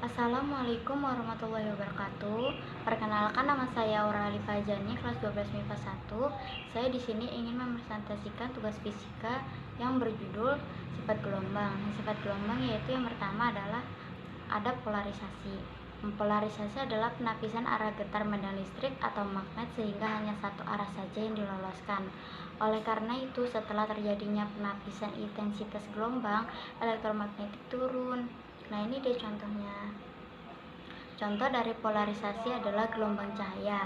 Assalamualaikum warahmatullahi wabarakatuh. Perkenalkan, nama saya Aura Alifa Jani, kelas 12 MIPA 1. Saya di sini ingin mempresentasikan tugas fisika yang berjudul sifat gelombang. Sifat gelombang yaitu yang pertama adalah ada polarisasi. Polarisasi adalah penapisan arah getar medan listrik atau magnet sehingga hanya satu arah saja yang diloloskan. Oleh karena itu, setelah terjadinya penapisan intensitas gelombang, elektromagnetik turun. Nah, ini dia contohnya. Contoh dari polarisasi adalah gelombang cahaya.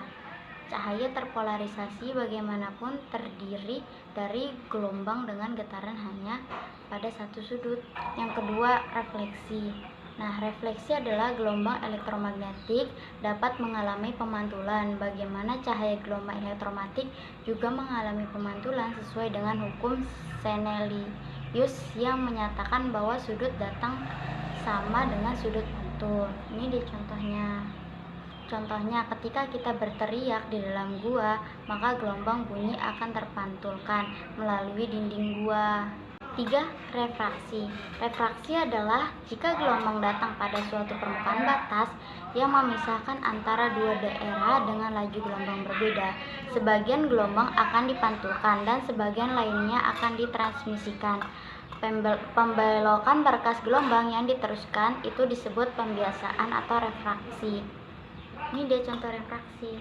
Cahaya terpolarisasi bagaimanapun terdiri dari gelombang dengan getaran hanya pada satu sudut. Yang kedua, refleksi. Nah, refleksi adalah gelombang elektromagnetik dapat mengalami pemantulan. Bagaimana cahaya gelombang elektromagnetik juga mengalami pemantulan sesuai dengan hukum Snellius yang menyatakan bahwa sudut datang sama dengan sudut mantul. Ini dia contohnya. Contohnya, ketika kita berteriak di dalam gua, maka gelombang bunyi akan terpantulkan melalui dinding gua. 3. Refraksi. Refraksi adalah jika gelombang datang pada suatu permukaan batas yang memisahkan antara dua daerah dengan laju gelombang berbeda. Sebagian gelombang akan dipantulkan dan sebagian lainnya akan ditransmisikan. Pembelokan berkas gelombang yang diteruskan itu disebut pembiasaan atau refraksi. Ini dia contoh refraksi.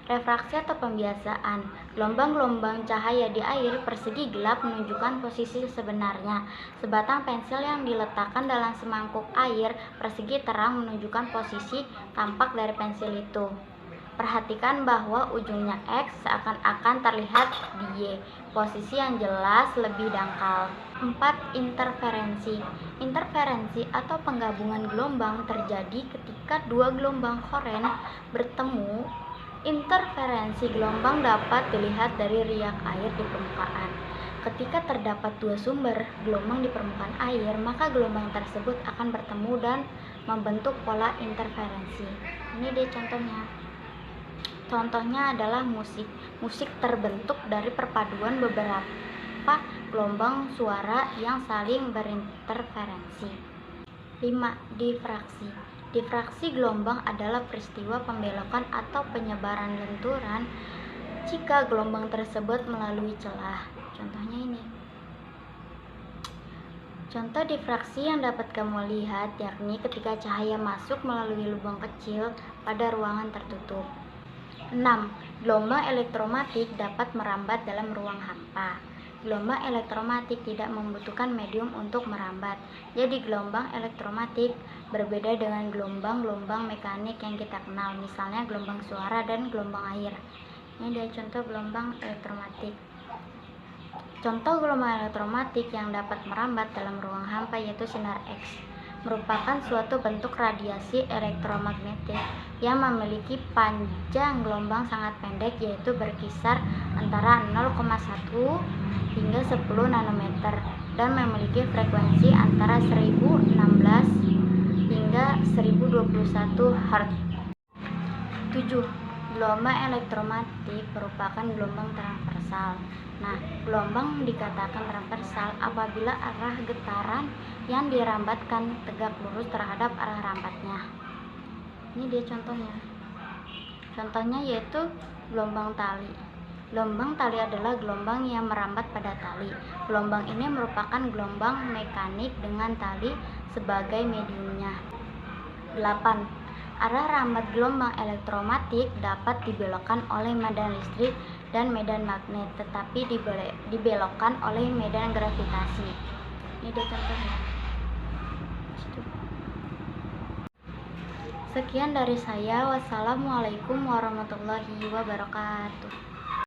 Refraksi atau pembiasaan. Gelombang-gelombang cahaya di air persegi gelap menunjukkan posisi sebenarnya. Sebatang pensil yang diletakkan dalam semangkuk air persegi terang menunjukkan posisi tampak dari pensil itu. Perhatikan bahwa ujungnya X seakan-akan terlihat di Y. Posisi yang jelas lebih dangkal. 4. Interferensi. Interferensi atau penggabungan gelombang terjadi ketika dua gelombang koren bertemu. Interferensi gelombang dapat dilihat dari riak air di permukaan. Ketika terdapat dua sumber gelombang di permukaan air, maka gelombang tersebut akan bertemu dan membentuk pola interferensi. Ini dia contohnya. Contohnya adalah musik. Musik terbentuk dari perpaduan beberapa gelombang suara yang saling berinterferensi. 5. Difraksi. Difraksi gelombang adalah peristiwa pembelokan atau penyebaran lenturan jika gelombang tersebut melalui celah. Contohnya ini. Contoh difraksi yang dapat kamu lihat yakni ketika cahaya masuk melalui lubang kecil pada ruangan tertutup. 6. Gelombang elektromagnetik dapat merambat dalam ruang hampa. Gelombang elektromagnetik tidak membutuhkan medium untuk merambat. Jadi gelombang elektromagnetik berbeda dengan gelombang-gelombang mekanik yang kita kenal, misalnya gelombang suara dan gelombang air. Ini dia contoh gelombang elektromagnetik. Contoh gelombang elektromagnetik yang dapat merambat dalam ruang hampa yaitu sinar X. Merupakan suatu bentuk radiasi elektromagnetik yang memiliki panjang gelombang sangat pendek yaitu berkisar antara 0,1 hingga 10 nanometer dan memiliki frekuensi antara 1016 hingga 1021 Hz. 7. Gelombang elektromagnetik merupakan gelombang transversal. Nah, gelombang dikatakan transversal apabila arah getaran yang dirambatkan tegak lurus terhadap arah rambatnya. Ini dia contohnya. Contohnya yaitu gelombang tali. Gelombang tali adalah gelombang yang merambat pada tali. Gelombang ini merupakan gelombang mekanik dengan tali sebagai mediumnya. 8. Arah rambat gelombang elektromagnetik dapat dibelokkan oleh medan listrik dan medan magnet, tetapi dibelokkan oleh medan gravitasi. Ini dia contohnya. Sekian dari saya. Wassalamualaikum warahmatullahi wabarakatuh.